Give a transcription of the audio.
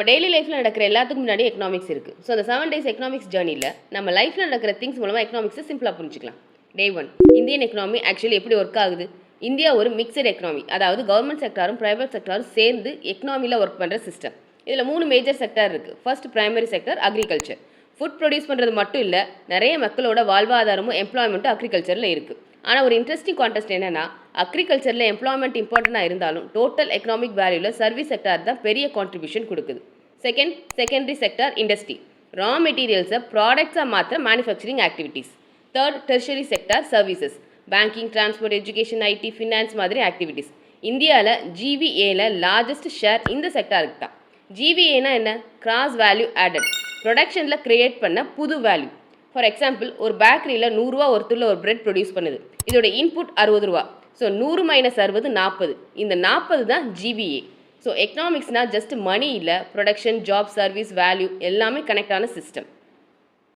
நம்ம டெய்லி லைஃப்பில் நடக்கிற எல்லாத்துக்கும் முன்னாடி எக்கனாமிக்ஸ் இருக்குது. ஸோ அந்த 7 days எக்கனாமிக்ஸ் ஜேர்னியில் நம்ம லைஃப்பில் நடக்கிற திங்ஸ் மூலமாக எக்கனாமிக்ஸை சிம்பிளாக புரிஞ்சுக்கலாம். டே 1 இந்தியன் எக்கனாமி ஆக்சுவலி எப்படி ஒர்க் ஆகுது. இந்தியா ஒரு மிக்சட் எக்கனாமி, அதாவது கவர்மெண்ட் செக்டாரும் ப்ரைவேட் செக்டாரும் சேர்ந்து எக்கனாமியில் ஒர்க் பண்ணுற சிஸ்டம். இதில் 3 மேஜர் செக்டார் இருக்குது. First primary sector agriculture. Food produce பண்ணுறது மட்டும் இல்லை, நிறைய மக்களோட வாழ்வாதாரமும் எம்ப்ளாய்மெண்ட்டும் அக்ரிகல்ச்சரில் இருக்குது. ஆனால் ஒரு இன்ட்ரெஸ்டிங் கான்டெஸ்ட் என்னென்னா, அக்ரிகல்ச்சரில் எம்ப்ளாய்மெண்ட் இம்பார்ட்டண்டாக இருந்தாலும் டோட்டல் எக்கனாமிக் வேல்யூவில் சர்வீஸ் செக்டார் தான் பெரிய கான்ட்ரிபியூஷன் கொடுக்குது. செகண்டரி செக்டார் இண்டஸ்ட்ரி, ரா மெட்டீரியல்ஸை ப்ராடக்ட்ஸாக மாற்ற manufacturing activities. Third tertiary sector services, banking, transport, education, IT, finance மாதிரி ஆக்டிவிட்டீஸ். இந்தியாவில் ஜிவிஏல லார்ஜஸ்ட் ஷேர் இந்த செக்டாருக்கு தான். ஜிவிஏனா என்ன? கிராஸ் வேல்யூ ஆடட், ப்ரொடக்ஷனில் கிரியேட் பண்ண புது வேல்யூ. ஃபார் எக்ஸாம்பிள், ஒரு பேக்கரியில் 100 ரூபா ஒருத்தரில் ஒரு பிரெட் ப்ரொடியூஸ் பண்ணுது. இதோட இன்புட் 60 ரூபா. ஸோ 100 - 60 40. இந்த 40 தான் ஜிவிஏ. ஸோ எக்கனாமிக்ஸ்னால் ஜஸ்ட் மணி இல்லை, ப்ரொடக்ஷன், ஜாப், சர்வீஸ், வேல்யூ எல்லாமே கனெக்டான சிஸ்டம்.